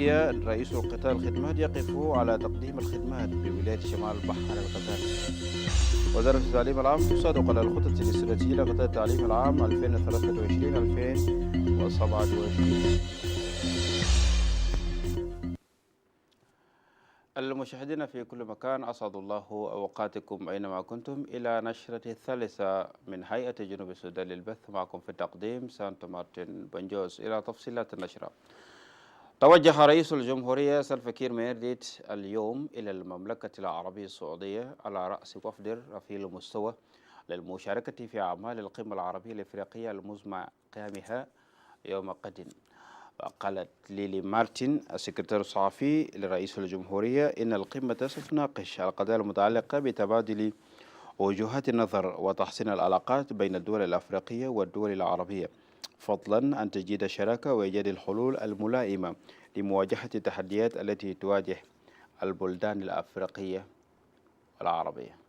رئيس قطاع الخدمات يقف على تقديم الخدمات بولاية شمال بحر الغزال. وزارة التعليم العام تصادق على الخطط الاستراتيجية لقطاع التعليم العام 2023-2027. المشاهدين في كل مكان، أسعد الله أوقاتكم أينما كنتم إلى نشرة الثالثة من هيئة جنوب السودان للبث. معكم في التقديم سانتو مارتن بنجوز. إلى تفصيلات النشرة. توجه رئيس الجمهورية سلفا كير ميرديت اليوم إلى المملكة العربية السعودية على رأس وفد رفيع المستوى للمشاركة في أعمال القمة العربية الإفريقية المزمع قيامها يوم غد. وقالت ليلي مارتن السكرتير الصحفي لرئيس الجمهورية إن القمة ستناقش القضايا المتعلقة بتبادل وجهات النظر وتحسين العلاقات بين الدول الأفريقية والدول العربية، فضلا عن تجديد الشراكة وإيجاد الحلول الملائمة لمواجهة التحديات التي تواجه البلدان الأفريقية والعربية.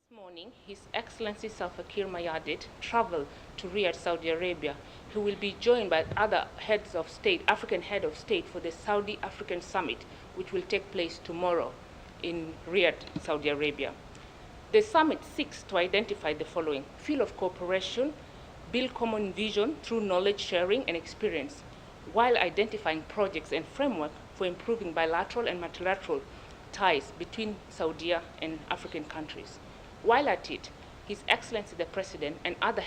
This morning, His Excellency Salva Kiir Mayardit traveled to Riyadh, Saudi Arabia. He will be joined by other heads of state, African head of state, for the Saudi African Summit, which will take place tomorrow in Riyadh, Saudi Arabia. The summit seeks to identify the following: field of cooperation, build common vision through knowledge sharing and experience, while identifying projects and framework for improving bilateral and multilateral ties between Saudi and African countries. While at it, His Excellency the President and other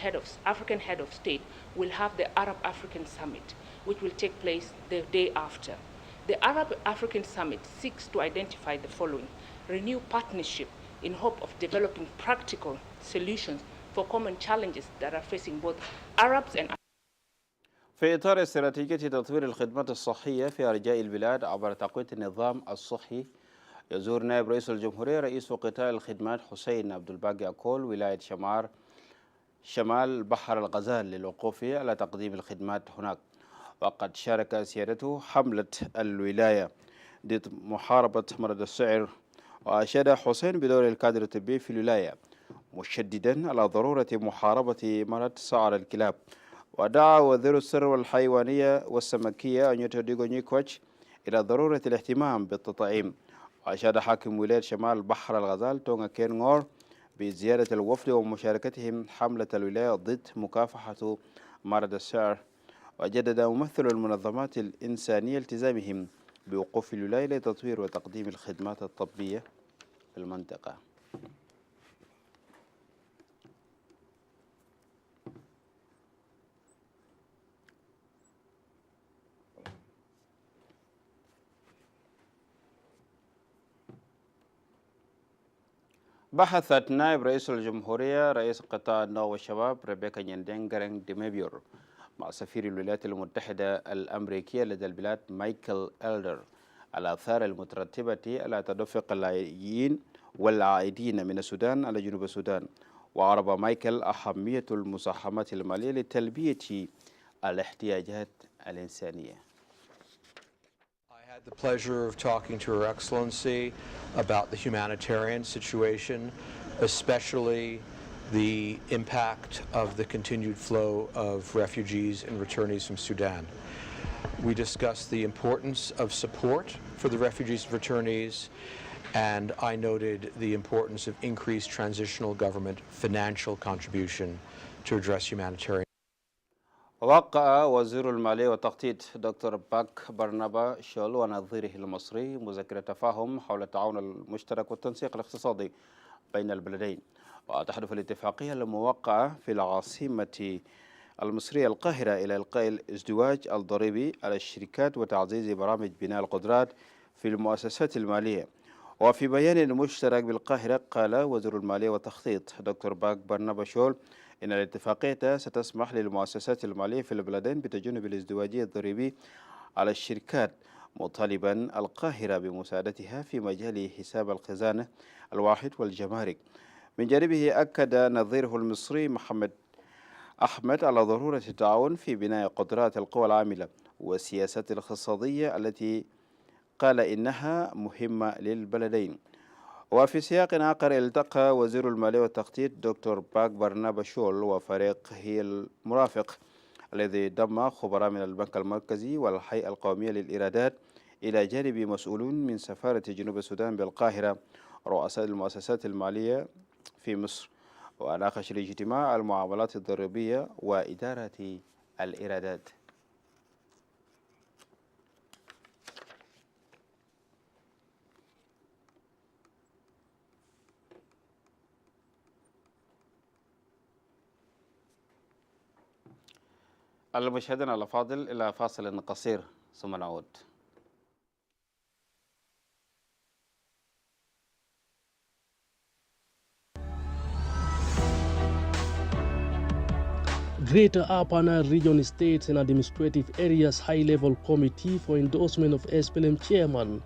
African head of state will have the Arab-African Summit, which will take place the day after. The Arab-African Summit seeks to identify the following: renew partnership in hope of developing practical solutions for common challenges that are facing both Arabs and في إطار استراتيجية تطوير الخدمات الصحية في أرجاء البلاد عبر تقوية النظام الصحي، يزور نائب رئيس الجمهورية رئيس قطاع الخدمات حسين عبد الباقي أكول ولاية شمال بحر الغزال للوقوف على تقديم الخدمات هناك. وقد شارك سيادته حملة الولاية ضد محاربة مرض السعر، وأشاد حسين بدور الكادر الطبي في الولاية، مشددا على ضرورة محاربة مرض سعر الكلاب. ودعا وزير الثروة والحيوانية والسمكية أنيوتو ديغو نيكوتش إلى ضرورة الاهتمام بالتطعيم. وأشاد حاكم ولاية شمال بحر الغزال تونغا كين غور بزيارة الوفد ومشاركتهم حملة الولاية ضد مكافحة مرض السعر. وجدد ممثل المنظمات الإنسانية التزامهم بوقوف الولاية لتطوير وتقديم الخدمات الطبية في المنطقة. بحثت نائب رئيس الجمهورية رئيس قطاع النوى والشباب ريبيكا نيندينغرينغ ديميبيور مع سفير الولايات المتحدة الأمريكية لدى البلاد مايكل إلدر على الآثار المترتبة على تدفق اللاجئين والعائدين من السودان على جنوب السودان. وعرب مايكل أهمية المساهمات المالية لتلبية الاحتياجات الإنسانية. I had the pleasure of talking to Her Excellency about the humanitarian situation, especially the impact of the continued flow of refugees and returnees from Sudan. We discussed the importance of support for the refugees and returnees, and I noted the importance of increased transitional government financial contribution to address humanitarian. وقع وزير المالية والتخطيط دكتور باك برنابا شول ونظيره المصري مذكرة تفاهم حول التعاون المشترك والتنسيق الاقتصادي بين البلدين. وتحدث الاتفاقية الموقعة في العاصمة المصرية القاهرة إلى إلقاء الازدواج الضريبي على الشركات وتعزيز برامج بناء القدرات في المؤسسات المالية. وفي بيان مشترك بالقاهرة قال وزير المالية والتخطيط دكتور باك برنابا شول إن الاتفاقية ستسمح للمؤسسات المالية في البلدين بتجنب الازدواجية الضريبي على الشركات، مطالبا القاهرة بمساعدتها في مجال حساب الخزانة الواحد والجمارك. من جانبه أكد نظيره المصري محمد أحمد على ضرورة التعاون في بناء قدرات القوى العاملة والسياسات الاقتصادية التي قال إنها مهمة للبلدين. وفي سياق آخر التقى وزير المالية والتخطيط دكتور باك برنابا شول وفريقه المرافق الذي ضم خبراء من البنك المركزي والهيئة القومية للإيرادات إلى جانب مسؤولون من سفارة جنوب السودان بالقاهرة، رؤساء المؤسسات المالية في مصر. وناقش الاجتماع المعاملات الضريبية وإدارة الإيرادات. المشاهدين الأفاضل، إلى فاصل قصير ثم نعود. Greater Upper Nile Region States and Administrative Areas High-Level Committee for Endorsement of SPLM Chairman,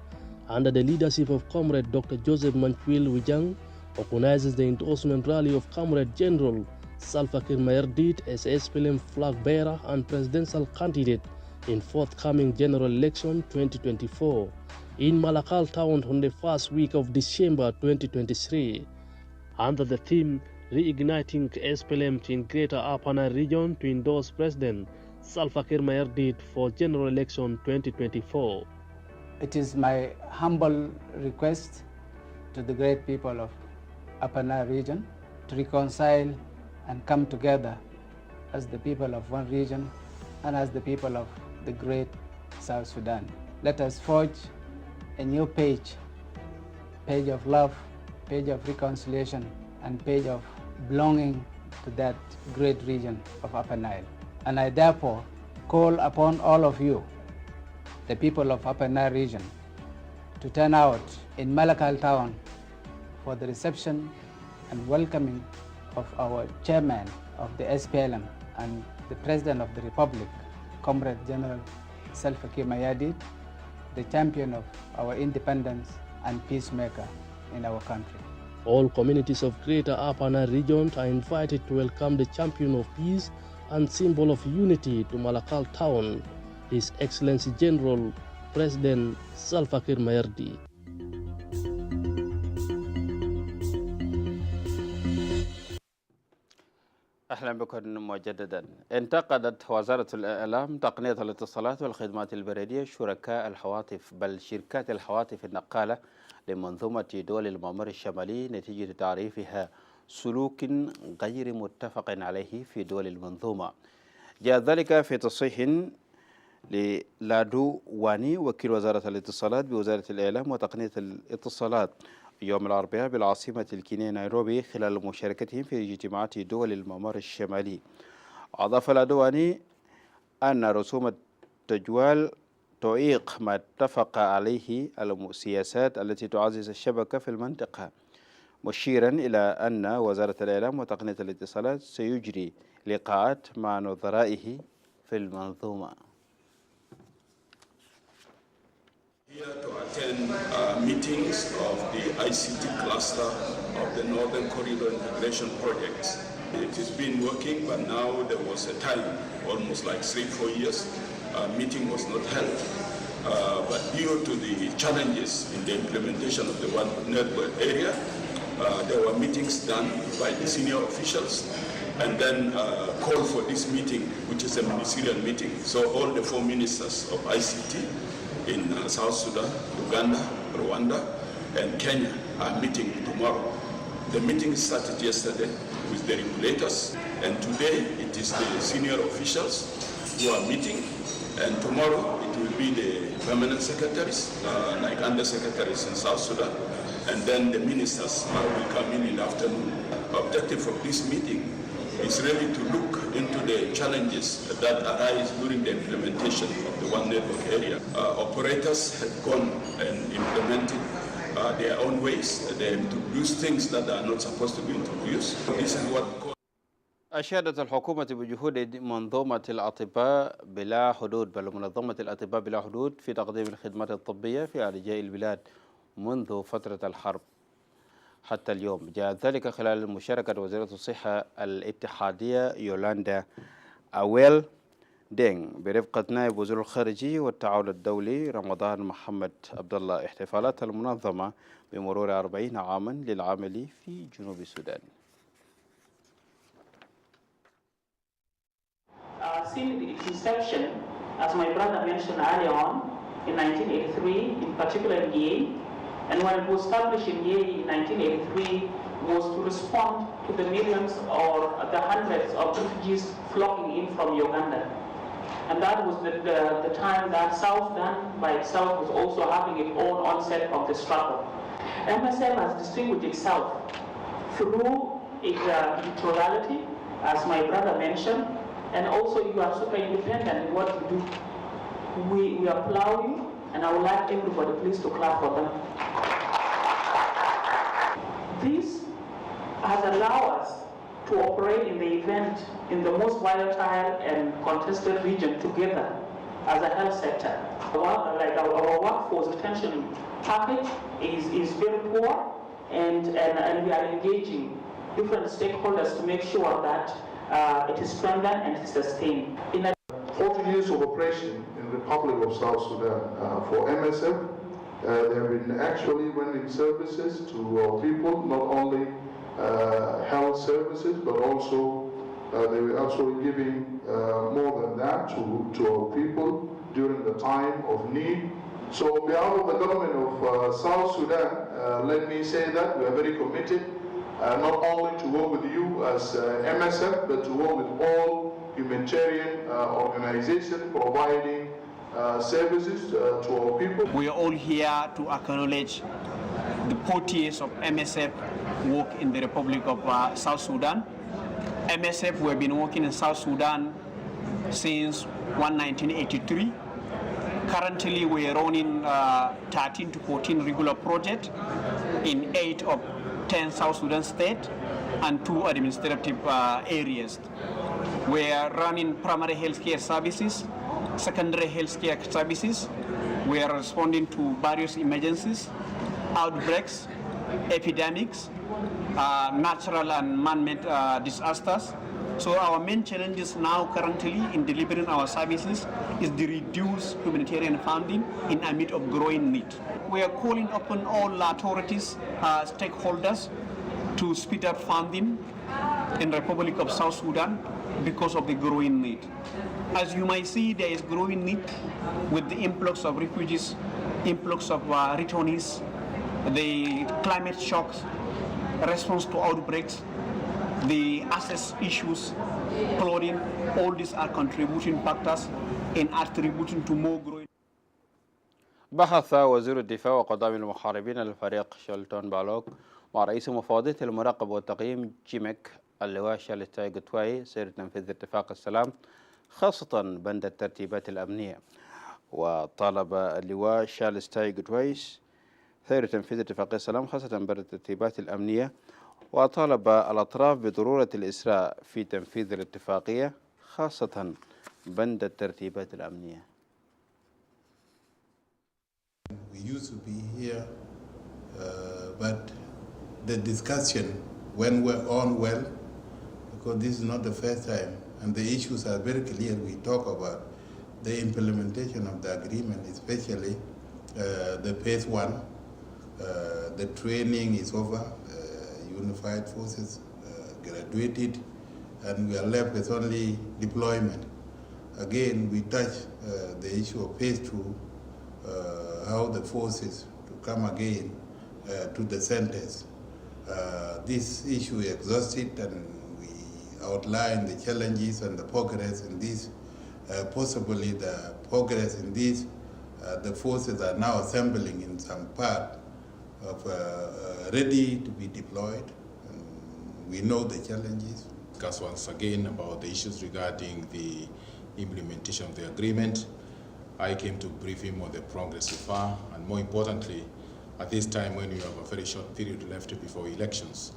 under the leadership of Comrade Dr. Joseph Manchwil Wijang, organizes the endorsement rally of Comrade General Salva Kiir Mayardit as SPLM flag bearer and presidential candidate in forthcoming general election 2024 in Malakal town on the first week of December 2023, under the theme Reigniting SPLM in Greater Upper Nile Region to endorse President Salva Kiir Mayardit for general election 2024. It is my humble request to the great people of Upper Nile region to reconcile and come together as the people of one region and as the people of the great South Sudan. Let us forge a new page of love, page of reconciliation, and page of belonging to that great region of Upper Nile. And I therefore call upon all of you, the people of Upper Nile region, to turn out in Malakal town for the reception and welcoming of our chairman of the SPLM and the President of the Republic, Comrade General Salva Kiir Mayardit, the champion of our independence and peacemaker in our country. All communities of Greater Upper Nile region are invited to welcome the champion of peace and symbol of unity to Malakal town, His Excellency General President Salva Kiir Mayardit. أهلا بكم مجددا. انتقدت وزارة الإعلام تقنية الاتصالات والخدمات البريدية شركاء الهواتف بل شركات الهواتف النقالة لمنظومة دول الممر الشمالي نتيجة تعريفها سلوك غير متفق عليه في دول المنظومة. جاء ذلك في تصريح للادو واني وكيل وزارة الاتصالات بوزارة الإعلام وتقنية الاتصالات يوم الأربعاء بالعاصمة الكينية نيروبي خلال مشاركتهم في اجتماعات دول الممر الشمالي. أضاف الأدواني أن رسوم التجوال تعيق ما اتفق عليه السياسات التي تعزز الشبكة في المنطقة، مشيرا إلى أن وزارة الإعلام وتقنية الاتصالات سيجري لقاءات مع نظرائه في المنظومة. Here to attend meetings of the ICT cluster of the Northern Corridor Integration Projects. It has been working, but now there was a time, almost like 3-4 years, meeting was not held. But due to the challenges in the implementation of the One Network area, there were meetings done by the senior officials and then called for this meeting, which is a ministerial meeting. So all the 4 ministers of ICT in South Sudan, Uganda, Rwanda, and Kenya are meeting tomorrow. The meeting started yesterday with the regulators, and today it is the senior officials who are meeting, and tomorrow it will be the permanent secretaries, like under-secretaries in South Sudan, and then the ministers will come in the afternoon. The objective of this meeting is really to look into the challenges that arise during the implementation of the One Network area. Operators have gone and implemented their own ways. They introduce things that are not supposed to be introduced. This is what أشادت الحكومة بجهود منظومة الأطباء بلا حدود منظمة الأطباء بلا حدود في تقديم الخدمات الطبية في أرجاء البلاد منذ فترة الحرب حتى اليوم. جاء ذلك خلال مشاركة وزيرة الصحة الاتحادية يولاندا أويل دينغ برفقة نائب وزير الخارجية والتعاون الدولي رمضان محمد عبد الله احتفالات المنظمة بمرور 40 عاما للعمل في جنوب السودان. seen its inception, as my brother mentioned earlier on, in 1983, in particular in Yei. And when it was established in Yei in 1983, was to respond to the millions or the hundreds of refugees flocking in from Uganda. And that was the time that South Sudan by itself was also having its own onset of the struggle. MSF has distinguished itself through its editoriality, as my brother mentioned, and also you are super independent in what you do. We applaud you, and I would like everybody please to clap for them. This has allowed us to operate in the event in the most volatile and contested region together as a health sector. Our workforce retention package is very poor, and we are engaging different stakeholders to make sure that it is strengthened and it is sustained. 40 years of operation in the Republic of South Sudan. For MSF, they have been actually rendering services to our people, not only health services, but also they were actually giving more than that to our people during the time of need. So on behalf of the government of South Sudan, let me say that we are very committed not only to work with you as MSF, but to work with all humanitarian organizations providing services to our people. We are all here to acknowledge the 40 years of MSF work in the Republic of South Sudan. MSF, we have been working in South Sudan since 1983. Currently, we are running 13 to 14 regular projects in 8 of 10 South Sudan states and 2 administrative areas. We are running primary healthcare services, secondary healthcare services. We are responding to various emergencies, outbreaks, epidemics, natural and man-made disasters. So our main challenges now currently in delivering our services is the reduced humanitarian funding in amid of growing need. We are calling upon all authorities, stakeholders to speed up funding in the Republic of South Sudan because of the growing need. As you might see, there is growing need with the influx of refugees, influx of returnees, the climate shocks, response to outbreaks, the access issues, clothing, all these are contributing factors and attributing to more growing. بحث وزير الدفاع وقضاء المحاربين الفريق شلتون بالوك مع رئيس مفوضية المراقبة والتقييم جيمك اللواء شارلز تايغوتواي سير تنفيذ اتفاق السلام خاصة بند الترتيبات الأمنية. وطالب اللواء شارلز تايغوتواي سير تنفيذ اتفاق السلام خاصة بند الترتيبات الأمنية، وطالب الأطراف بضرورة الإسراء في تنفيذ الاتفاقية خاصة بند الترتيبات الأمنية. We used to be here, but the discussion went on well, because this is not the first time, and the issues are very clear. We talk about the implementation of the agreement, especially the phase 1. The training is over, unified forces graduated, and we are left with only deployment. Again, we touch the issue of phase 2, how the forces to come again to the centers. This issue is exhausted, and we outline the challenges and the progress in this. Possibly the progress in this, the forces are now assembling in some part of ready to be deployed. And we know the challenges. Discuss once again about the issues regarding the implementation of the agreement. I came to brief him on the progress so far, and more importantly, at this time when we have a very short period left before elections,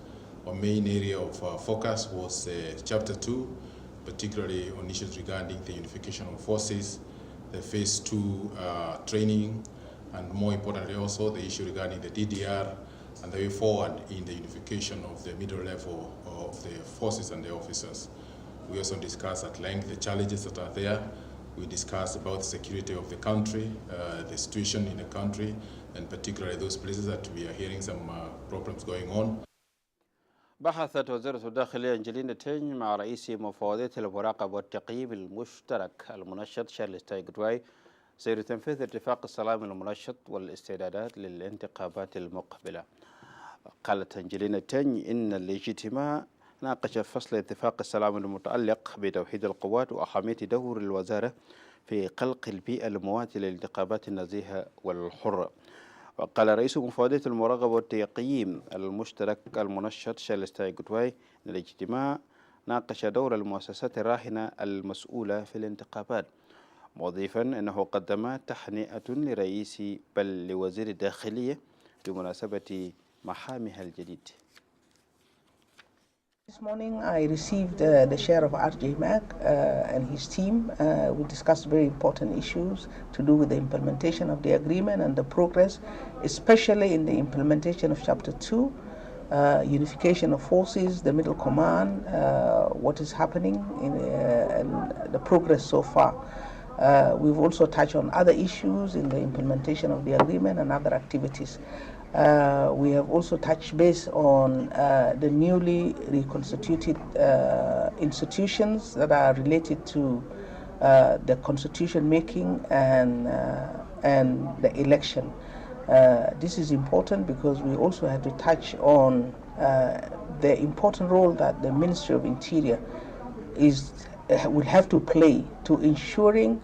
our main area of focus was Chapter 2, particularly on issues regarding the unification of forces, the Phase 2 training, and more importantly also the issue regarding the DDR and the way forward in the unification of the middle level of the forces and the officers. We also discussed at length the challenges that are there. We discussed about the security of the country, the situation in the country, and particularly those places that we are hearing some problems going on. بحثت وزارة الداخلية أنجلينا تينج مع رئيس مفوضية المراقبة والتقييم المشترك المنشط شارلز تايغدواي سير تنفيذ اتفاق السلام المنشط والاستعدادات للانتخابات المقبلة. قالت أنجلينا تينج إن الاجتماع ناقش فصل اتفاق السلام المتعلق بتوحيد القوات وأهمية دور الوزارة في خلق البيئة المواتية للانتخابات النزيهة والحرة. وقال رئيس مفوضية المراقبة والتقييم المشترك المنشط شارلز تايغدواي أن الاجتماع ناقش دور المؤسسات الراهنة المسؤولة في الانتخابات، مضيفا أنه قدم تهنئة لرئيس بل لوزير الداخلية بمناسبة محامها الجديد. This morning I received the chair of RJ-MAC and his team. We discussed very important issues to do with the implementation of the agreement and the progress, especially in the implementation of Chapter 2, unification of forces, the middle command, what is happening and the progress so far. We've also touched on other issues in the implementation of the agreement and other activities. We have also touched base on the newly reconstituted institutions that are related to the constitution making and the election. This is important because we also have to touch on the important role that the Ministry of Interior will have to play to ensuring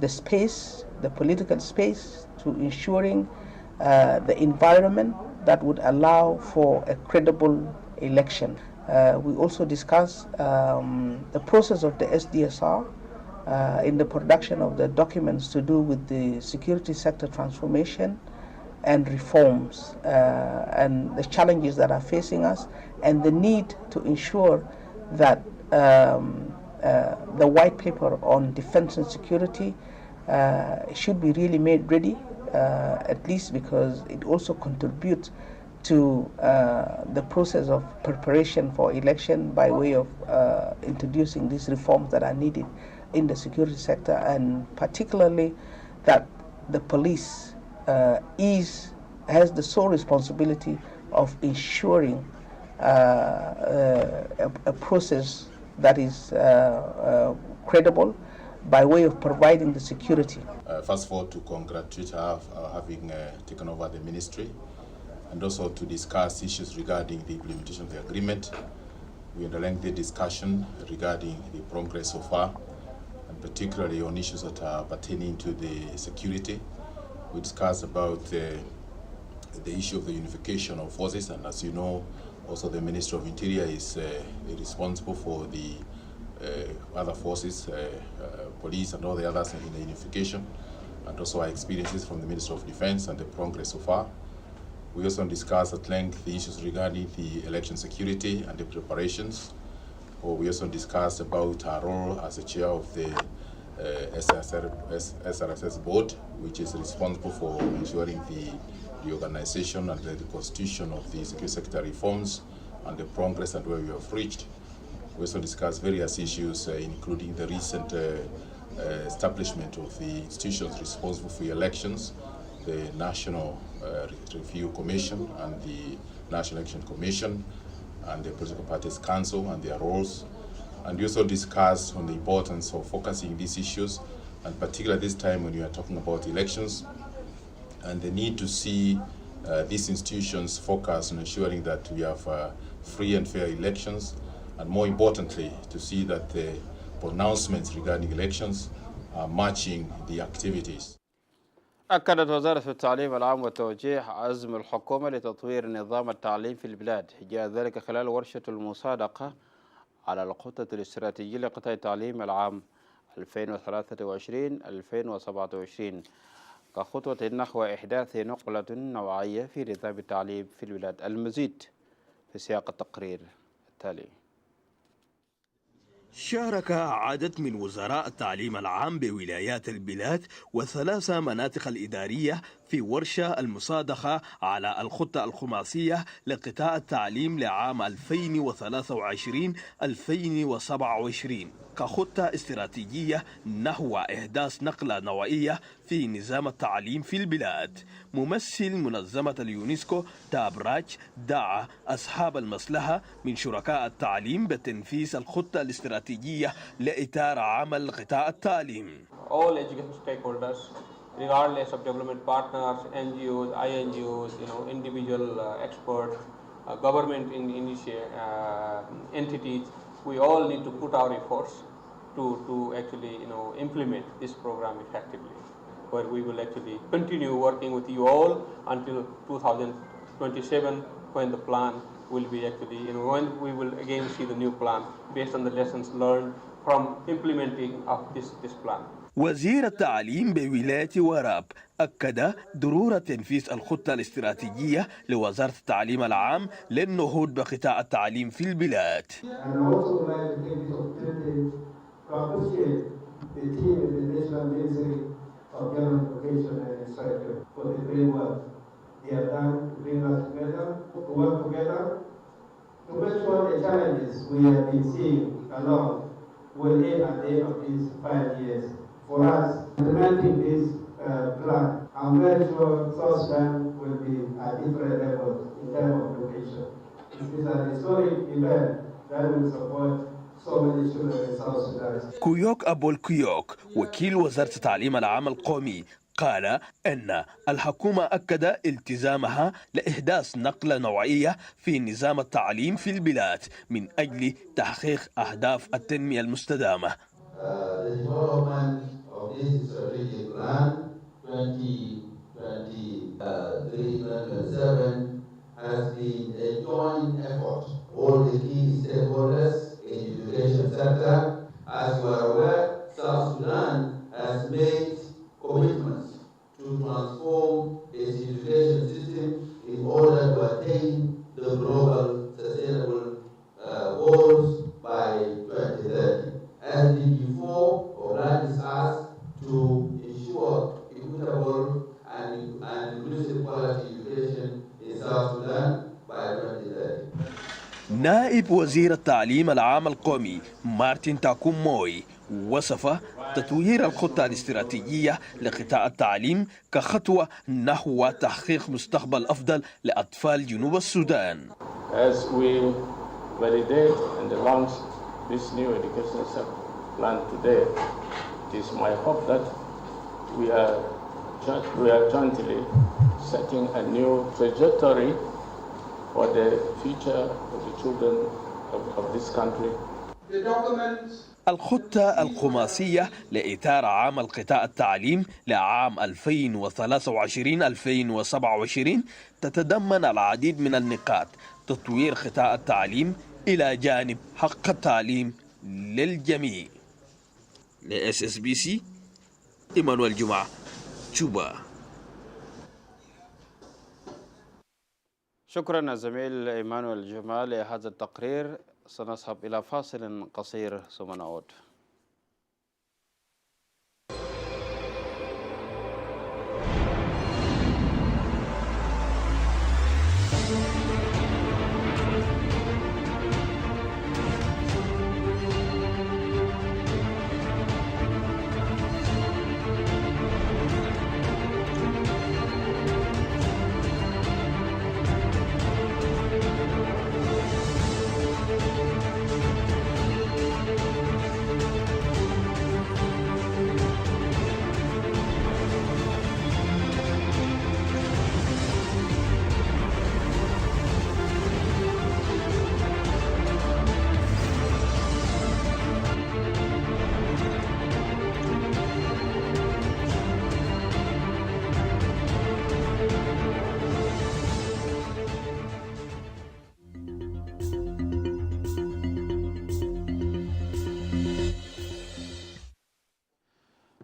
the space, the political space, to ensuring the environment that would allow for a credible election. We also discussed the process of the SDSR in the production of the documents to do with the security sector transformation and reforms and the challenges that are facing us and the need to ensure that the white paper on defense and security should be really made ready, at least because it also contributes to the process of preparation for election by way of introducing these reforms that are needed in the security sector, and particularly that the police has the sole responsibility of ensuring a process that is credible by way of providing the security. First of all, to congratulate her for having taken over the ministry, and also to discuss issues regarding the implementation of the agreement. We had a lengthy discussion regarding the progress so far, and particularly on issues that are pertaining to the security. We discussed about the issue of the unification of forces, and as you know, also the Minister of Interior is responsible for the other forces, police and all the others in the unification, and also our experiences from the Minister of Defense and the progress so far. We also discussed at length the issues regarding the election security and the preparations. We also discussed about our role as the chair of the SRSS board, which is responsible for ensuring the organization and the constitution of the security sector reforms and the progress and where we have reached. We also discussed various issues, including the recent establishment of the institutions responsible for elections, the National Review Commission and the National Election Commission and the Political Parties Council and their roles. And we also discussed on the importance of focusing these issues, and particularly this time when we are talking about elections, and the need to see these institutions focus on ensuring that we have free and fair elections, and more importantly, to see that the pronouncements regarding elections are matching the activities. أكدت وزارة التعليم العام والتوجيه عزم الحكومة لتطوير نظام التعليم في البلاد. جاء ذلك خلال ورشة المصادقة على الخطة الاستراتيجية لقطاع التعليم العام 2023-2027 كخطوة نحو إحداث نقلة نوعية في نظام التعليم في البلاد. المزيد في سياق التقرير التالي. شارك عدد من وزراء التعليم العام بولايات البلاد و3 مناطق الإدارية في ورشة المصادقة على الخطة الخماسية لقطاع التعليم لعام 2023-2027 كخطة استراتيجية نحو إحداث نقلة نوعية في نظام التعليم في البلاد. ممثل منظمة اليونسكو تابراج دعا أصحاب المصلحة من شركاء التعليم بتنفيذ الخطة الاستراتيجية لإطار عمل قطاع التعليم. All education stakeholders, regardless of development partners, NGOs, INGOs, individual experts, government entities, we all need to put our efforts to actually implement this program effectively, where we will actually continue working with you all until 2027, when the plan will be actually, when we will again see the new plan based on the lessons learned from implementing of this plan. وزير التعليم بولاية وراب أكد ضرورة تنفيذ الخطة الاستراتيجية لوزارة التعليم العام للنهوض بقطاع التعليم في البلاد. To make sure the challenges we have been seeing along will end at the end of these 5 years. For us, implementing this plan, I'm very sure South Sudan will be at different levels in terms of education. It is an historic event that will support so many children in South Sudan. كويوك أبو الكويوك وكيل وزارة التعليم العام القومي قال أن الحكومة أكد التزامها لإحداث نقلة نوعية في نظام التعليم في البلاد من أجل تحقيق أهداف التنمية المستدامة. The development of this strategic plan 2023-2027 has been a joint effort. All the key stakeholders in the education sector, as you are aware, South Sudan has made commitments to transform its education system in order to attain the global sustainable goals by 2030. SDG 4 obliges us to ensure equitable and inclusive quality education in South Sudan by 2030. نائب وزير التعليم العام القومي مارتن تاكوم موي وصف تطوير الخطة الاستراتيجية لقطاع التعليم كخطوة نحو تحقيق مستقبل أفضل لأطفال جنوب السودان. As we validate and launch this new education plan today, it is my hope that we are jointly setting a new trajectory for the future of the children of this country. الخطة الخماسية لإطار عام القطاع التعليم لعام 2023-2027 تتضمن العديد من النقاط: تطوير قطاع التعليم إلى جانب حق التعليم للجميع. SSBC إيمانويل جمعة، جوبا. شكرا زميل إيمانويل جمعة لهذا التقرير. سنذهب إلى فاصل قصير ثم نعود.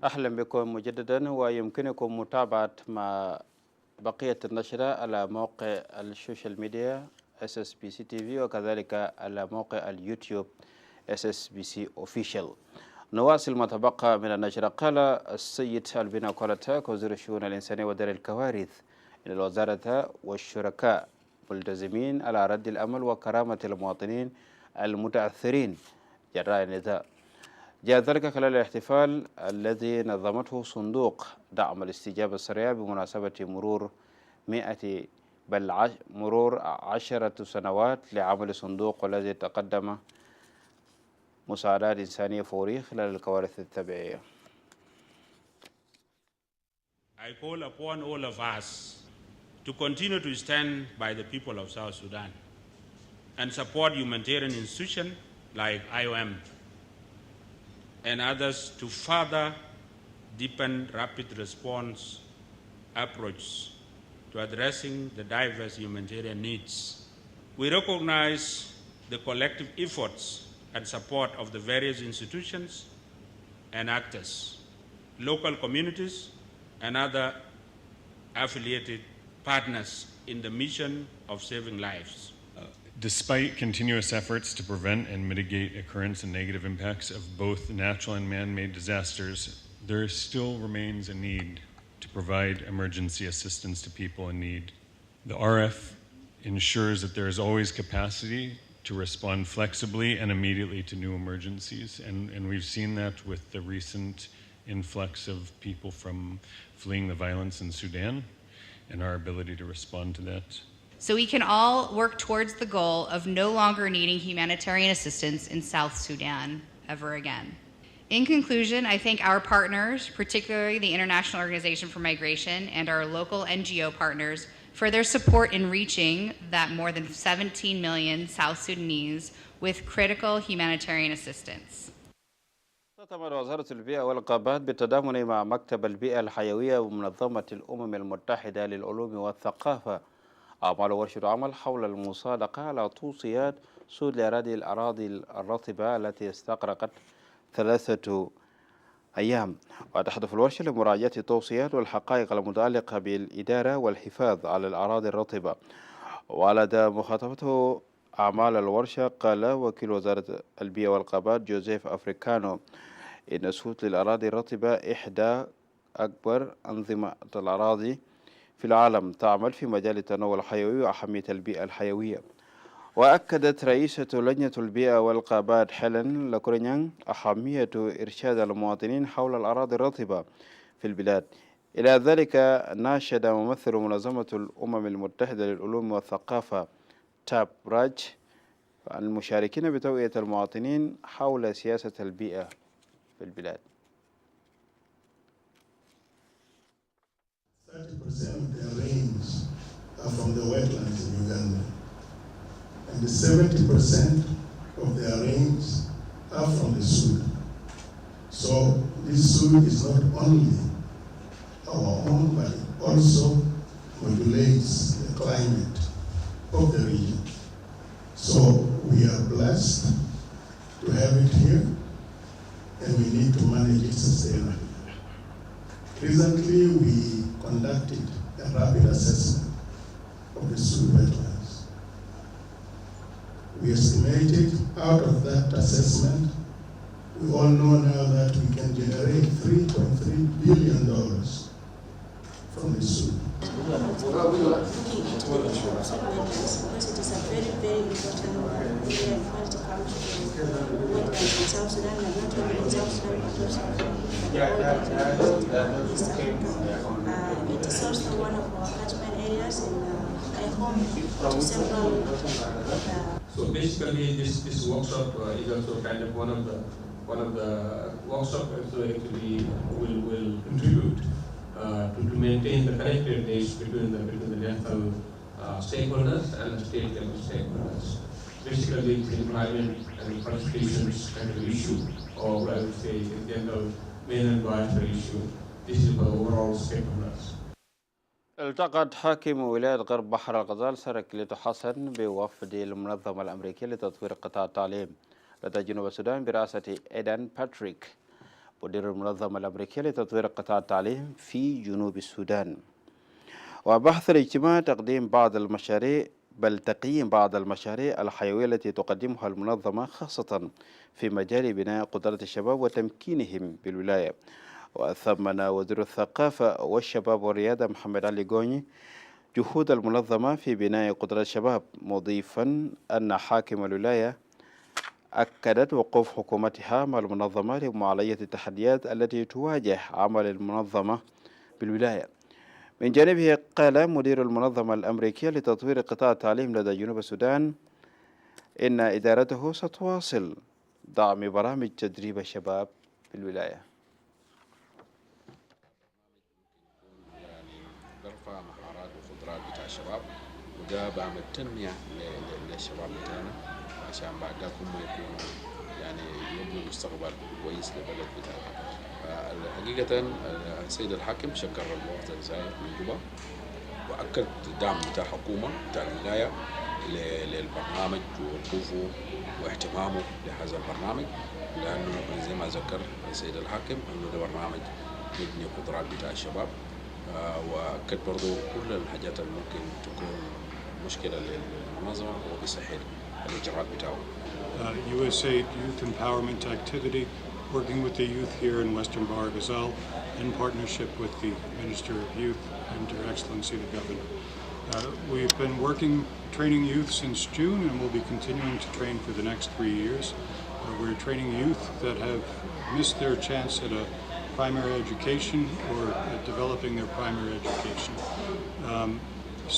أهلا بكم مجددا، ويمكنكم متابعة مع بقية النشرة على موقع السوشيال ميديا SSBC TV، وكذلك على موقع اليوتيوب SSBC Official. نواصل ما تبقى من النشرة. قال السيد البنا كولتاك وزير الشؤون الإنسانية ودرء الكوارث إن الوزارة والشركاء ملتزمين على رد الأمل وكرامة المواطنين المتأثرين جراء النزاع. جاء ذلك خلال الاحتفال الذي نظمته صندوق دعم الاستجابة السريعة بمناسبة مرور 100 مرور 10 سنوات لعمل الصندوق، والذي تقدم مساعدات إنسانية فورية خلال الكوارث الطبيعية. I call upon all of us to continue to stand by the people of South Sudan and support humanitarian institutions like IOM and others to further deepen rapid response approach to addressing the diverse humanitarian needs. We recognize the collective efforts and support of the various institutions and actors, local communities, and other affiliated partners in the mission of saving lives. Despite continuous efforts to prevent and mitigate occurrence and negative impacts of both natural and man-made disasters, there still remains a need to provide emergency assistance to people in need. The RF ensures that there is always capacity to respond flexibly and immediately to new emergencies, and we've seen that with the recent influx of people from fleeing the violence in Sudan and our ability to respond to that. So we can all work towards the goal of no longer needing humanitarian assistance in South Sudan ever again. In conclusion, I thank our partners, particularly the International Organization for Migration and our local NGO partners, for their support in reaching that more than 17 million South Sudanese with critical humanitarian assistance. تعتمد وزارة البيئة والغابات بالتضامن مع مكتب البيئة الحيوية ومنظمة الأمم المتحدة للعلوم والثقافة أعمال ورشة عمل حول المصادقة على توصيات سود الأراضي الرطبة التي استغرقت 3 أيام. وتهدف الورشة لمراجعة التوصيات والحقائق المتعلقة بالإدارة والحفاظ على الأراضي الرطبة. وعلى مخاطبته أعمال الورشة قال وكيل وزارة البيئة والغابات جوزيف أفريكانو إن سود للأراضي الرطبة إحدى أكبر أنظمة الأراضي في العالم تعمل في مجال التنوع الحيوي وأهمية البيئة الحيوية. وأكدت رئيسة لجنة البيئة والغابات هيلين لكورينيان أهمية إرشاد المواطنين حول الأراضي الرطبة في البلاد. إلى ذلك ناشد ممثل منظمة الأمم المتحدة للعلوم والثقافة تاب راج المشاركين بتوعية المواطنين حول سياسة البيئة في البلاد. 30% of their rains are from the wetlands in Uganda, and 70% of their rains are from the Sud. So this Sud is not only our own, but it also modulates the climate of the region. So we are blessed to have it here, and we need to manage it sustainably. Recently, we conducted a rapid assessment of the Sud wetlands. We estimated out of that assessment, we all know now that we can generate $3.3 billion from the Sud. Looking into the Sud wetlands, because it is a very, very important area when it comes to wetlands in South Sudan, and not only in South Sudan, but also East Africa. It is also one of our catchment areas, and I hope to several. So basically, this workshop is also kind of one of the workshops actually will contribute to maintain the connectedness between the national stakeholders and the state level stakeholders. Basically, it's employment and qualifications kind of issue, or I would say a general main environmental issue. This is for overall stakeholders. التقت حاكم ولاية غرب بحر الغزال سر كليتو حسن بوفد المنظمة الأمريكية لتطوير قطاع التعليم لدى جنوب السودان برئاسة إيدان باتريك مدير المنظمة الأمريكية لتطوير قطاع التعليم في جنوب السودان. وبحث الاجتماع تقييم بعض المشاريع الحيوية التي تقدمها المنظمة خاصة في مجال بناء قدرة الشباب وتمكينهم بالولاية. وثمن وزير الثقافة والشباب والرياضة محمد علي غوني جهود المنظمة في بناء قدرة الشباب، مضيفا أن حاكم الولاية أكدت وقوف حكومتها مع المنظمة لمعالجة التحديات التي تواجه عمل المنظمة بالولاية. من جانبه قال مدير المنظمة الأمريكية لتطوير قطاع التعليم لدى جنوب السودان إن إدارته ستواصل دعم برامج تدريب الشباب في الولاية. نرفع مهارات وقدرات بتاع الشباب، وده بعمل تنمية للشباب بتاعنا عشان بعد ذاك هم يكونوا يعني يبنوا مستقبل كويس للبلد بتاعنا. حقيقة السيد الحاكم شكر المواطن الزايد من جوبا وأكد الدعم بتاع الحكومة بتاع الولاية للبرنامج ووقوفه واهتمامه بهذا البرنامج، لأنه زي ما ذكر السيد الحاكم أنه ده برنامج يبني قدرات بتاع الشباب، وأكد برضو كل الحاجات اللي ممكن تكون مشكلة للمنظمة وبيسهل الإجراءات بتاعه. USAID Youth Empowerment Activity, working with the youth here in Western Bahr Ghazal in partnership with the Minister of Youth and Her Excellency the Governor. We've been training youth since June, and we'll be continuing to train for the next 3 years. We're training youth that have missed their chance at a primary education or developing their primary education.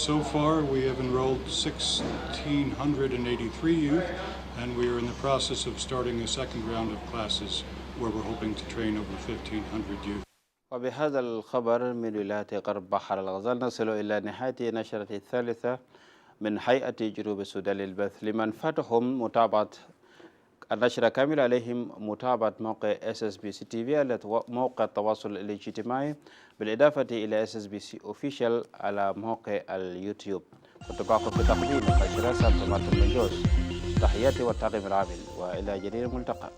So far, we have enrolled 1,683 youth, and we are in the process of starting a second round of classes where we're hoping to train over 1,500 youth. وبهذا الخبر من ولاية غرب بحر الغزال نصل إلى نهاية نشرة الثالثة من هيئة جنوب السودان للبث. لمن فاتهم متابعة النشرة كاملة عليهم متابعة موقع SSBC TV موقع التواصل الاجتماعي، بالإضافة إلى SSBC Official على موقع اليوتيوب. كنت معكم في تقديم النشرة سامسون مارتن منجوز. تحياتي والتعقيم العامل وإلى جديد ملتقى.